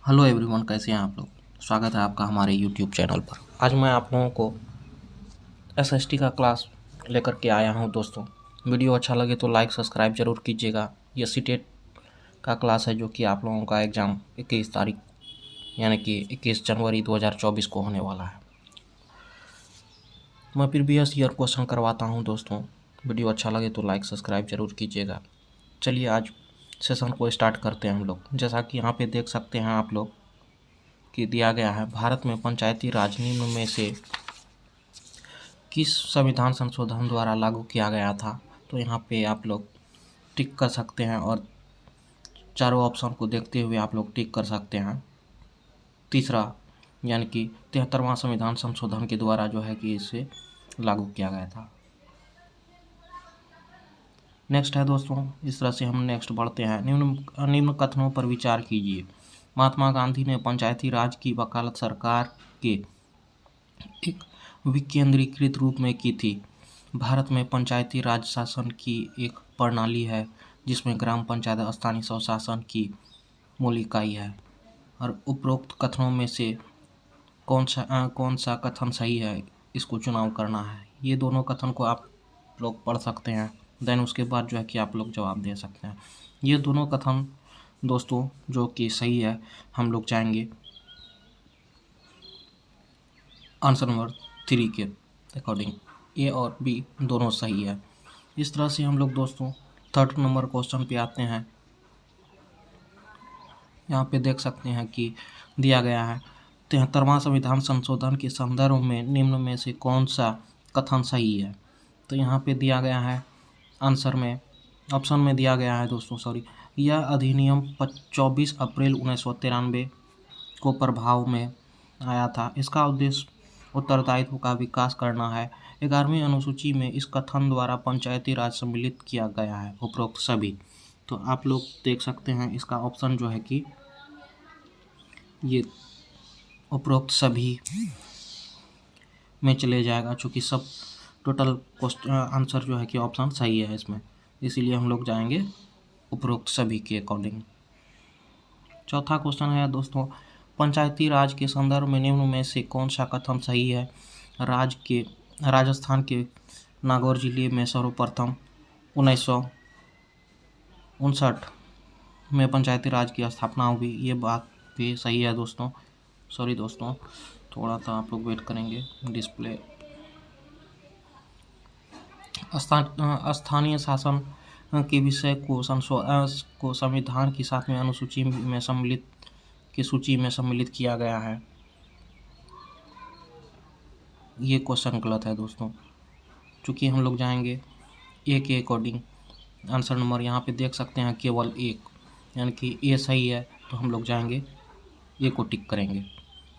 Hello everyone, कैसे हैं आप लोग। स्वागत है आपका हमारे यूट्यूब चैनल पर। आज मैं आप लोगों को एसएसटी का क्लास लेकर के आया हूं दोस्तों। वीडियो अच्छा लगे तो लाइक सब्सक्राइब जरूर कीजिएगा। ये सीटेट का क्लास है जो कि आप लोगों का एग्ज़ाम 21 तारीख यानी कि 21 जनवरी 2024 को होने वाला है। मैं प्रीवियस ईयर क्वेश्चन करवाता हूं दोस्तों। वीडियो अच्छा लगे तो लाइक सब्सक्राइब जरूर कीजिएगा। चलिए आज सेशन को स्टार्ट करते हैं हम लोग। जैसा कि यहाँ पे देख सकते हैं आप लोग कि दिया गया है, भारत में पंचायती राज निम्न में से किस संविधान संशोधन द्वारा लागू किया गया था। तो यहाँ पे आप लोग टिक कर सकते हैं और चारों ऑप्शन को देखते हुए आप लोग टिक कर सकते हैं। तीसरा यानी कि 73वां संविधान संशोधन के द्वारा जो है कि इसे लागू किया गया था। नेक्स्ट है दोस्तों, इस तरह से हम नेक्स्ट बढ़ते हैं। निम्न कथनों पर विचार कीजिए। महात्मा गांधी ने पंचायती राज की वकालत सरकार के एक विकेंद्रीकृत रूप में की थी। भारत में पंचायती राज शासन की एक प्रणाली है जिसमें ग्राम पंचायत स्थानीय स्वशासन की मूल इकाई है। और उपरोक्त कथनों में से कौन सा कथन सही है, इसको चुनाव करना है। ये दोनों कथन को आप लोग पढ़ सकते हैं, देन उसके बाद जो है कि आप लोग जवाब दे सकते हैं। ये दोनों कथन दोस्तों जो कि सही है, हम लोग जाएंगे आंसर नंबर 3 के अकॉर्डिंग। ए और बी दोनों सही है। इस तरह से हम लोग दोस्तों 3rd नंबर क्वेश्चन पे आते हैं। यहाँ पे देख सकते हैं कि दिया गया है, 73वां संविधान संशोधन के संदर्भ में निम्न में से कौन सा कथन सही है। तो यहाँ पे दिया गया है आंसर में, ऑप्शन में दिया गया है दोस्तों, यह अधिनियम 24 अप्रैल 1993 को प्रभाव में आया था। इसका उद्देश्य उत्तरदायित्व का विकास करना है। 11वीं अनुसूची में इस कथन द्वारा पंचायती राज सम्मिलित किया गया है, उपरोक्त सभी। तो आप लोग देख सकते हैं इसका ऑप्शन जो है कि ये उपरोक्त सभी में चले जाएगा, चूँकि सब टोटल क्वेश्चन आंसर जो है कि ऑप्शन सही है इसमें, इसीलिए हम लोग जाएंगे उपरोक्त सभी के अकॉर्डिंग। चौथा क्वेश्चन है दोस्तों, पंचायती राज के संदर्भ में निम्न में से कौन सा कथन सही है। राजस्थान के नागौर जिले में सर्वप्रथम 1959 में पंचायती राज की स्थापना हुई। ये बात भी सही है दोस्तों। सॉरी दोस्तों, थोड़ा सा आप लोग वेट करेंगे। डिस्प्ले स्थानीय शासन के विषय को संविधान की 7वीं अनुसूची में सम्मिलित किया गया है। ये क्वेश्चन गलत है दोस्तों, चूँकि हम लोग जाएंगे ए के अकॉर्डिंग। आंसर नंबर यहाँ पे देख सकते हैं केवल एक, यानी कि ए सही है, तो हम लोग जाएंगे ए को टिक करेंगे।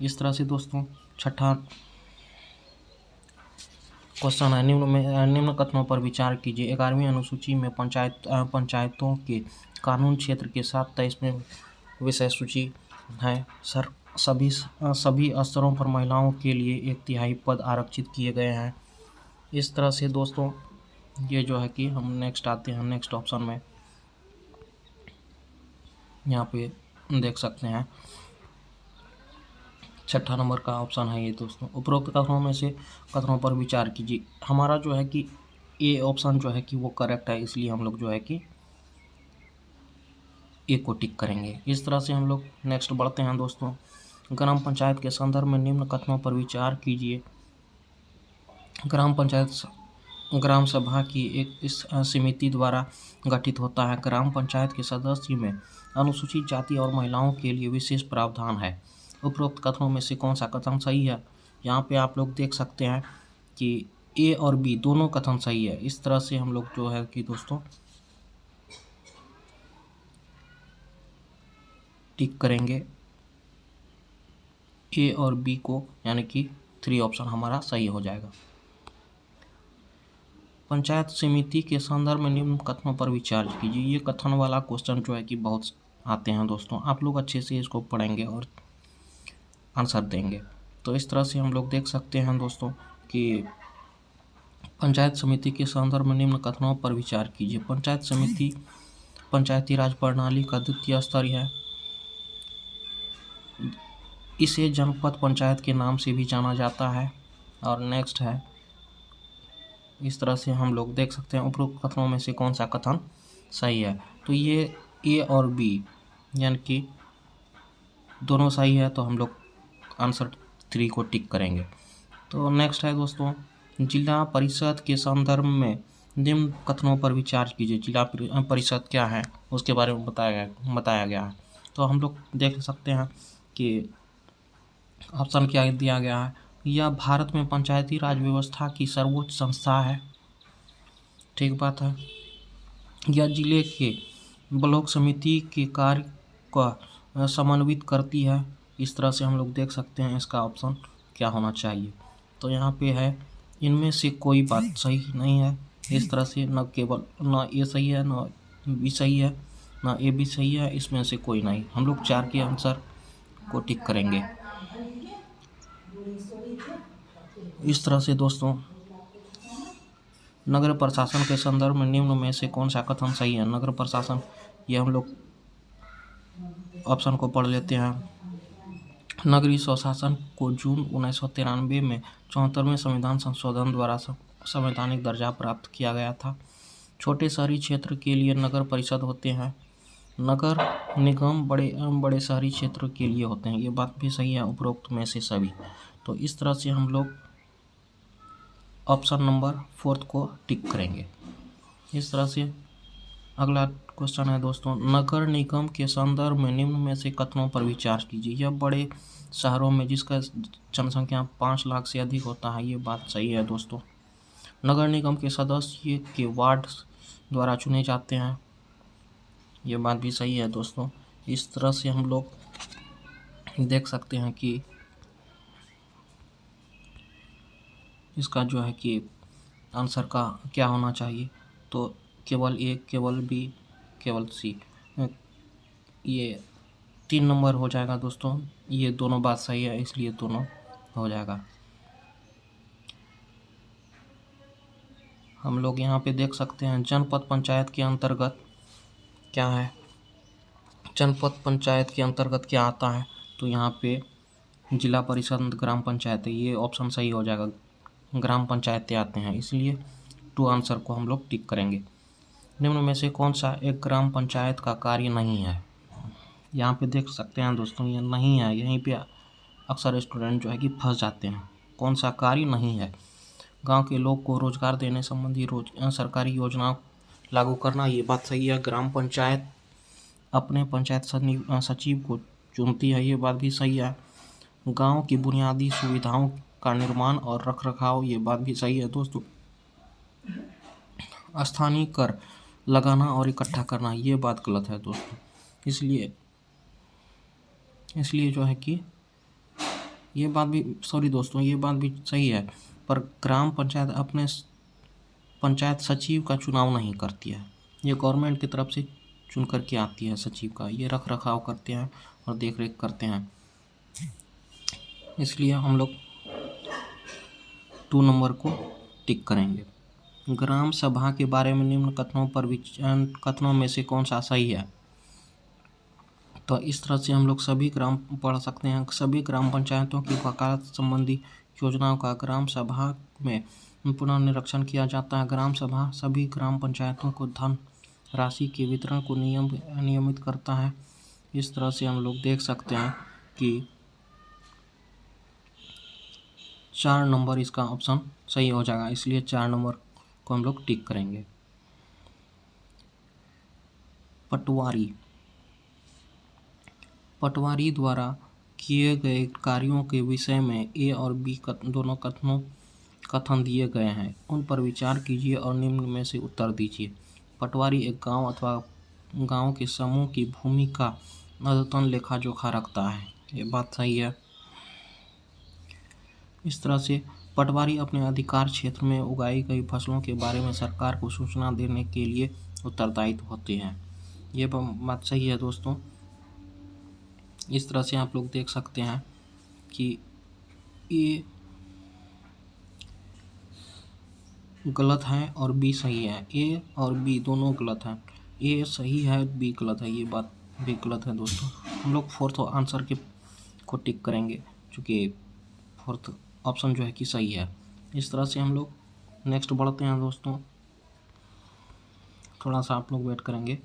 इस तरह से दोस्तों छठा क्वेश्चन है, निम्न कथनों पर विचार कीजिए। 11वीं अनुसूची में पंचायतों के कानून क्षेत्र के साथ 23वें विषय सूची है। सभी स्तरों पर महिलाओं के लिए 1/3 पद आरक्षित किए गए हैं। इस तरह से दोस्तों ये जो है कि हम नेक्स्ट आते हैं नेक्स्ट ऑप्शन में। यहाँ पे देख सकते हैं 6ठा नंबर का ऑप्शन है ये दोस्तों। उपरोक्त कथनों में से कथनों पर विचार कीजिए। हमारा जो है कि ए ऑप्शन जो है कि वो करेक्ट है, इसलिए हम लोग जो है कि ए को टिक करेंगे। इस तरह से हम लोग नेक्स्ट बढ़ते हैं दोस्तों। ग्राम पंचायत के संदर्भ में निम्न कथनों पर विचार कीजिए। ग्राम पंचायत ग्राम सभा की एक इस समिति द्वारा गठित होता है। ग्राम पंचायत के सदस्य में अनुसूचित जाति और महिलाओं के लिए विशेष प्रावधान है। उपरोक्त कथनों में से कौन सा कथन सही है। यहाँ पे आप लोग देख सकते हैं कि ए और बी दोनों कथन सही है। इस तरह से हम लोग जो है कि दोस्तों टिक करेंगे ए और बी को, यानी कि 3 ऑप्शन हमारा सही हो जाएगा। पंचायत समिति के संदर्भ में निम्न कथनों पर विचार कीजिए। ये कथन वाला क्वेश्चन जो है कि बहुत आते हैं दोस्तों, आप लोग अच्छे से इसको पढ़ेंगे और आंसर देंगे। तो इस तरह से हम लोग देख सकते हैं दोस्तों कि पंचायत समिति के संदर्भ में निम्न कथनों पर विचार कीजिए। पंचायत समिति पंचायती राज प्रणाली का द्वितीय स्तर है। इसे जनपद पंचायत के नाम से भी जाना जाता है। और नेक्स्ट है, इस तरह से हम लोग देख सकते हैं उपरोक्त कथनों में से कौन सा कथन सही है। तो ये ए और बी यानी कि दोनों सही है, तो हम लोग आंसर 3 को टिक करेंगे। तो नेक्स्ट है दोस्तों, जिला परिषद के संदर्भ में निम्न कथनों पर विचार कीजिए। जिला परिषद क्या है उसके बारे में बताया गया है। तो हम लोग देख सकते हैं कि ऑप्शन क्या दिया गया है, यह भारत में पंचायती राज व्यवस्था की सर्वोच्च संस्था है। ठीक बात है। यह जिले के ब्लॉक समिति के कार्य का समन्वित करती है। इस तरह से हम लोग देख सकते हैं इसका ऑप्शन क्या होना चाहिए। तो यहाँ पे है, इनमें से कोई बात सही नहीं है। इस तरह से न ए सही है, न बी सही है, न ए बी सही है, इसमें से कोई नहीं। हम लोग 4 के आंसर को टिक करेंगे। इस तरह से दोस्तों, नगर प्रशासन के संदर्भ में निम्न में से कौन सा कथन सही है। नगर प्रशासन, ये हम लोग ऑप्शन को पढ़ लेते हैं। नगरीय स्वशासन को जून 1993 में 74वें संविधान संशोधन द्वारा संवैधानिक दर्जा प्राप्त किया गया था। छोटे शहरी क्षेत्र के लिए नगर परिषद होते हैं। नगर निगम बड़े शहरी क्षेत्र के लिए होते हैं। ये बात भी सही है उपरोक्त में से सभी। तो इस तरह से हम लोग ऑप्शन नंबर 4 को टिक करेंगे। इस तरह से अगला क्वेश्चन है दोस्तों, नगर निगम के संदर्भ में निम्न में से कथनों पर विचार कीजिए। यह बड़े शहरों में जिसका जनसंख्या 5 लाख से अधिक होता है, ये बात सही है दोस्तों। नगर निगम के सदस्य के वार्ड द्वारा चुने जाते हैं, ये बात भी सही है दोस्तों। इस तरह से हम लोग देख सकते हैं कि इसका जो है कि आंसर का क्या होना चाहिए। तो केवल ए, केवल बी, केवल सी, ये 3 नंबर हो जाएगा दोस्तों। ये दोनों बात सही है, इसलिए दोनों हो जाएगा। हम लोग यहाँ पे देख सकते हैं जनपद पंचायत के अंतर्गत क्या है। जनपद पंचायत के अंतर्गत क्या आता है, तो यहाँ पे जिला परिषद ग्राम पंचायत है, ये ऑप्शन सही हो जाएगा। ग्राम पंचायतें आते हैं, इसलिए 2 आंसर को हम लोग टिक करेंगे। निम्न में से कौन सा एक ग्राम पंचायत का कार्य नहीं है। यहाँ पे देख सकते हैं दोस्तों, ये नहीं है। यहीं पे अक्सर स्टूडेंट जो है कि फंस जाते हैं। कौन सा कार्य नहीं है। गांव के लोग को रोजगार देने संबंधी सरकारी योजना लागू करना, ये बात सही है। ग्राम पंचायत अपने पंचायत सचिव को चुनती है, ये बात भी सही है। गांव की बुनियादी सुविधाओं का निर्माण और रखरखाव, ये बात भी सही है दोस्तों। स्थानीय कर लगाना और इकट्ठा करना, ये बात गलत है दोस्तों। इसलिए जो है कि ये बात भी ये बात भी सही है। पर ग्राम पंचायत अपने पंचायत सचिव का चुनाव नहीं करती है, ये गवर्नमेंट की तरफ से चुन करके आती है सचिव का। ये रख रखाव करते हैं और देख रेख करते हैं, इसलिए हम लोग 2 नंबर को टिक करेंगे। ग्राम सभा के बारे में निम्न कथनों में से कौन सा सही है। तो इस तरह से हम लोग सभी ग्राम पढ़ सकते हैं। सभी ग्राम पंचायतों की वकालत संबंधी योजनाओं का ग्राम सभा में पुनर्निरीक्षण किया जाता है। ग्राम सभा सभी ग्राम पंचायतों को धन राशि के वितरण को नियमित करता है। इस तरह से हम लोग देख सकते हैं कि 4 नंबर इसका ऑप्शन सही हो जाएगा, इसलिए 4 नंबर को हम लोग टिक करेंगे। पटवारी द्वारा किए गए कार्यों के विषय में ए और बी दोनों कथन दिए गए हैं, उन पर विचार कीजिए और निम्न में से उत्तर दीजिए। पटवारी एक गांव अथवा गांव के समूह की भूमि का अद्यतन लेखा जोखा रखता है, ये बात सही है। इस तरह से पटवारी अपने अधिकार क्षेत्र में उगाई गई फसलों के बारे में सरकार को सूचना देने के लिए उत्तरदायित्व होते हैं, ये बात सही है दोस्तों। इस तरह से आप लोग देख सकते हैं कि ए गलत है और बी सही है। ए और बी दोनों गलत हैं। ए सही है, बी गलत है, ये बात भी गलत है दोस्तों। हम लोग 4th आंसर के को टिक करेंगे, चूँकि फोर्थ ऑप्शन जो है कि सही है। इस तरह से हम लोग नेक्स्ट बढ़ते हैं दोस्तों। थोड़ा सा आप लोग वेट करेंगे।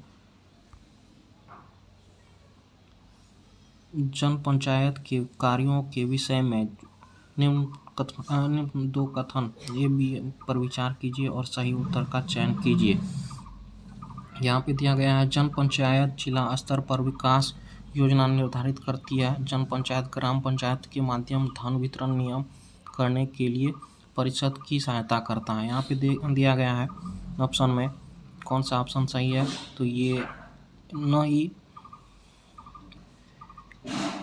जन पंचायत के कार्यों के विषय में निम्न दो कथन ये भी पर विचार कीजिए और सही उत्तर का चयन कीजिए। यहाँ पे दिया गया है, जन पंचायत जिला स्तर पर विकास योजना निर्धारित करती है। जन पंचायत ग्राम पंचायत के माध्यम धन वितरण नियम करने के लिए परिषद की सहायता करता है। यहाँ पे दिया गया है ऑप्शन में कौन सा ऑप्शन सही है, तो ये न ही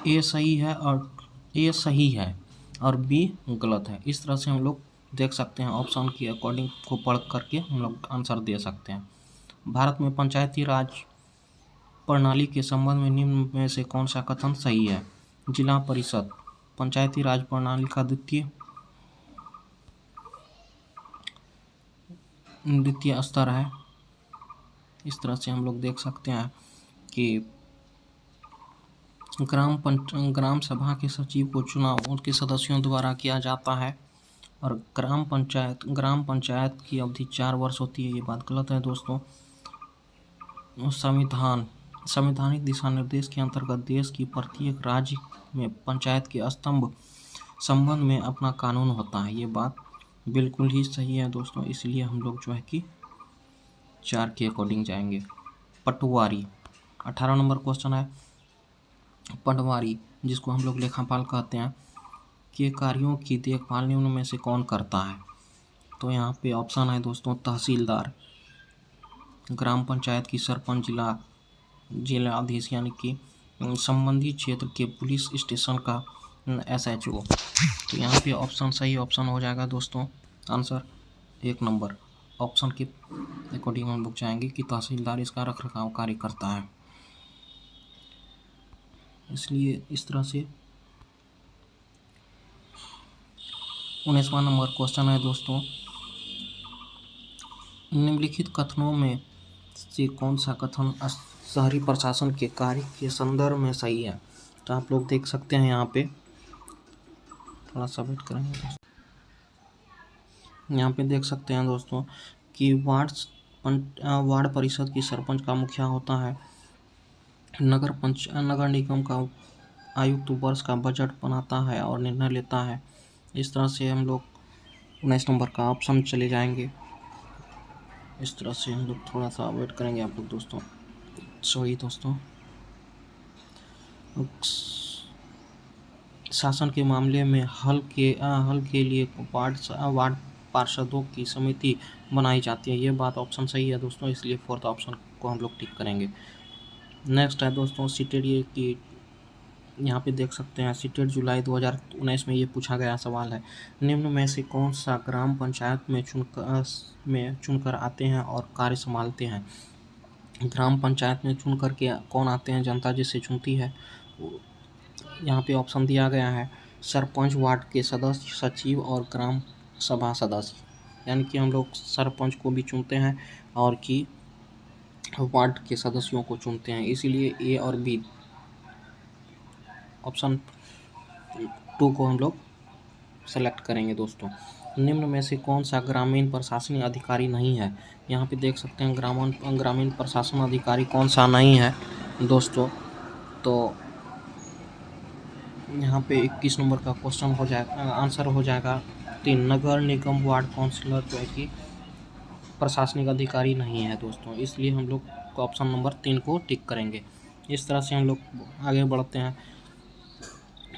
ए सही है और ए सही है और बी गलत है। इस तरह से हम लोग देख सकते हैं, ऑप्शन के अकॉर्डिंग को पढ़ करके हम लोग आंसर दे सकते हैं। भारत में पंचायती राज प्रणाली के संबंध में निम्न में से कौन सा कथन सही है। जिला परिषद पंचायती राज प्रणाली का द्वितीय स्तर है। इस तरह से हम लोग देख सकते हैं कि ग्राम सभा के सचिव को चुनाव उनके सदस्यों द्वारा किया जाता है और ग्राम पंचायत की अवधि 4 वर्ष होती है। ये बात गलत है दोस्तों। संवैधानिक दिशा निर्देश के अंतर्गत देश की प्रत्येक राज्य में पंचायत के संबंध में अपना कानून होता है। ये बात बिल्कुल ही सही है दोस्तों। इसलिए हम लोग जो है कि 4 के अकॉर्डिंग जाएंगे। पटवारी 18 नंबर क्वेश्चन है। पटवारी जिसको हम लोग लेखापाल कहते हैं के कार्यों की देखभाल निम्न में से कौन करता है। तो यहाँ पे ऑप्शन है दोस्तों, तहसीलदार, ग्राम पंचायत की सरपंच, जिलाधीश यानी कि संबंधित क्षेत्र के पुलिस स्टेशन का SHO। तो यहाँ पे ऑप्शन सही ऑप्शन हो जाएगा दोस्तों। आंसर 1 नंबर ऑप्शन के अकॉर्डिंग हम लोग जाएंगे कि तहसीलदार इसका रखरखाव कार्य करता है। इसलिए इस तरह से 19वां नंबर क्वेश्चन है दोस्तों, निम्नलिखित कथनों में से कौन सा कथन शहरी प्रशासन के कार्य के संदर्भ में सही है। तो आप लोग देख सकते हैं यहाँ पे, थोड़ा सा वेट करेंगे। यहाँ पे देख सकते हैं दोस्तों कि वार्ड परिषद की सरपंच का मुखिया होता है। नगर निगम का आयुक्त वर्ष का बजट बनाता है और निर्णय लेता है। इस तरह से हम लोग 19 नंबर का ऑप्शन चले जाएंगे। इस तरह से हम लोग थोड़ा सा वेट करेंगे आप लोग दोस्तों। सॉरी दोस्तों। शासन के मामले में हल के लिए वार्ड पार्षदों की समिति बनाई जाती है। ये बात ऑप्शन सही है दोस्तों, इसलिए 4th ऑप्शन को हम लोग टिक करेंगे। नेक्स्ट है दोस्तों सीटेट, ये कि यहाँ पे देख सकते हैं सीटेट जुलाई 2019 में ये पूछा गया सवाल है। निम्न में से कौन सा ग्राम पंचायत में चुनकर आते हैं और कार्य संभालते हैं। ग्राम पंचायत में चुन करके कौन आते हैं, जनता जिससे चुनती है। यहाँ पे ऑप्शन दिया गया है, सरपंच, वार्ड के सदस्य, सचिव और ग्राम सभा सदस्य। यानी कि हम लोग सरपंच को भी चुनते हैं और कि वार्ड के सदस्यों को चुनते हैं। इसीलिए ए और बी ऑप्शन 2 को हम लोग सेलेक्ट करेंगे दोस्तों। निम्न में से कौन सा ग्रामीण प्रशासनिक अधिकारी नहीं है। यहाँ पे देख सकते हैं ग्रामीण प्रशासन अधिकारी कौन सा नहीं है दोस्तों। तो यहाँ पे 21 नंबर का क्वेश्चन हो जाएगा, आंसर हो जाएगा 3। नगर निगम वार्ड काउंसिलर जो है कि प्रशासनिक अधिकारी नहीं है दोस्तों, इसलिए हम लोग ऑप्शन नंबर 3 को टिक करेंगे। इस तरह से हम लोग आगे बढ़ते हैं।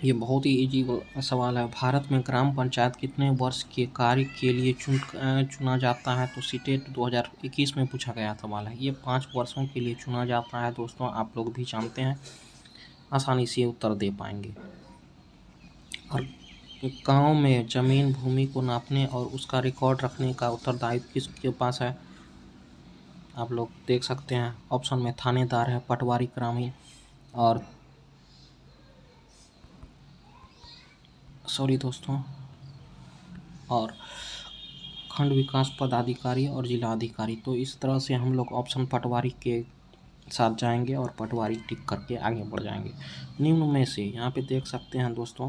ये बहुत ही इजी सवाल है। भारत में ग्राम पंचायत कितने वर्ष के कार्य के लिए चुना जाता है। तो सीटेट 2021 में पूछा गया सवाल है। ये 5 वर्षों के लिए चुना जाता है दोस्तों, आप लोग भी जानते हैं, आसानी से उत्तर दे पाएंगे। और गांव में जमीन भूमि को नापने और उसका रिकॉर्ड रखने का उत्तरदायित्व किसके पास है। आप लोग देख सकते हैं ऑप्शन में थानेदार है, पटवारी ग्रामीण और खंड विकास पदाधिकारी और जिला अधिकारी। तो इस तरह से हम लोग ऑप्शन पटवारी के साथ जाएंगे और पटवारी टिक करके आगे बढ़ जाएंगे। निम्न में से यहाँ पे देख सकते हैं दोस्तों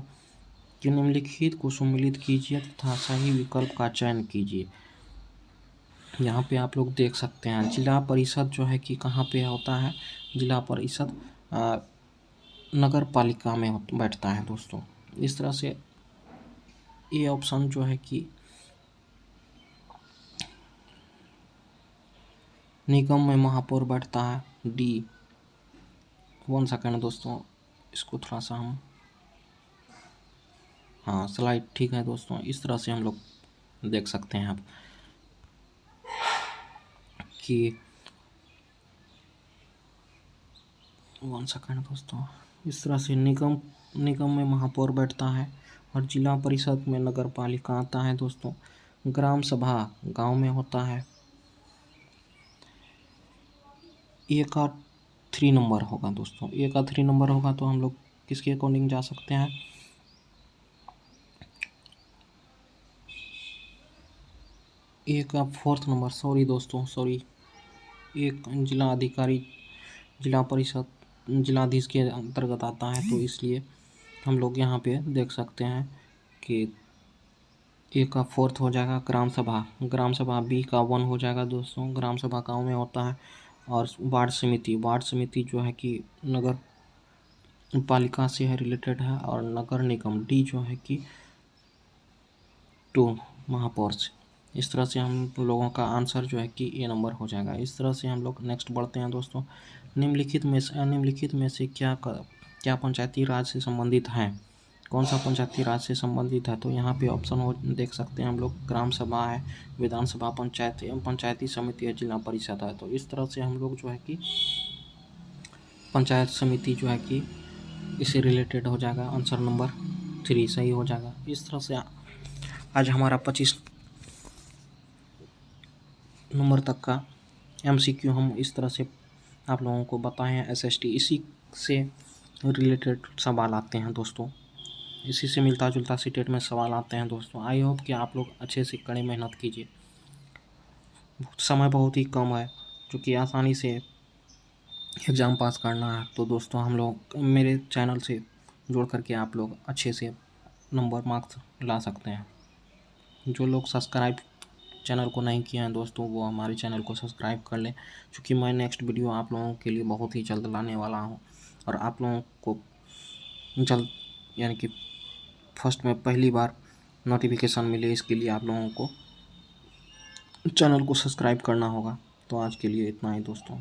कि निम्नलिखित को सम्मिलित कीजिए तथा सही विकल्प का चयन कीजिए। यहाँ पे आप लोग देख सकते हैं जिला परिषद जो है कि कहाँ पे होता है, जिला परिषद नगर पालिका में बैठता है दोस्तों। इस तरह से ये ऑप्शन जो है कि निगम में महापौर बैठता है, डी। 1 सेकेंड दोस्तों, इसको थोड़ा सा हम, हाँ स्लाइड ठीक है दोस्तों। इस तरह से हम लोग देख सकते हैं आप कि 1 सेकेंड दोस्तों, इस तरह से निगम में महापौर बैठता है और जिला परिषद में नगर पालिका आता है दोस्तों। ग्राम सभा गांव में होता है। ए का 3 नंबर होगा दोस्तों, ए का 3 नंबर होगा तो हम लोग किसके अकॉर्डिंग जा सकते हैं, ए का 4th नंबर, सॉरी दोस्तों सॉरी, एक जिला अधिकारी जिला परिषद जिलाधीश के अंतर्गत आता है, तो इसलिए हम लोग यहाँ पे देख सकते हैं कि ए का 4th हो जाएगा ग्राम सभा, बी का 1 हो जाएगा दोस्तों, ग्राम सभा गाँव में होता है। और वार्ड समिति जो है कि नगर पालिका से है, रिलेटेड है। और नगर निगम डी जो है कि 2 महापौर से। इस तरह से हम लोगों का आंसर जो है कि ए नंबर हो जाएगा। इस तरह से हम लोग नेक्स्ट बढ़ते हैं दोस्तों। निम्नलिखित में से क्या पंचायती राज से संबंधित है, कौन सा पंचायती राज से संबंधित है, तो यहाँ पे ऑप्शन हो देख सकते हैं हम लोग, ग्राम सभा है, विधानसभा, पंचायत एवं पंचायती समिति है, जिला परिषद है। तो इस तरह से हम लोग जो है कि पंचायत समिति जो है कि इससे रिलेटेड हो जाएगा, आंसर नंबर 3 सही हो जाएगा। इस तरह से आज हमारा 25 नंबर तक का MCQ हम इस तरह से आप लोगों को बताए हैं। SST इसी से रिलेटेड सवाल आते हैं दोस्तों, इसी से मिलता जुलता सीटेट में सवाल आते हैं दोस्तों। आई होप कि आप लोग अच्छे से कड़ी मेहनत कीजिए। समय बहुत ही कम है, क्योंकि आसानी से एग्ज़ाम पास करना है। तो दोस्तों हम लोग मेरे चैनल से जुड़ करके आप लोग अच्छे से नंबर मार्क्स ला सकते हैं। जो लोग सब्सक्राइब चैनल को नहीं किए हैं दोस्तों, वो हमारे चैनल को सब्सक्राइब कर लें, क्योंकि मैं नेक्स्ट वीडियो आप लोगों के लिए बहुत ही जल्द लाने वाला हूँ। और आप लोगों को जल्द यानी कि फर्स्ट में पहली बार नोटिफिकेशन मिले, इसके लिए आप लोगों को चैनल को सब्सक्राइब करना होगा। तो आज के लिए इतना ही दोस्तों।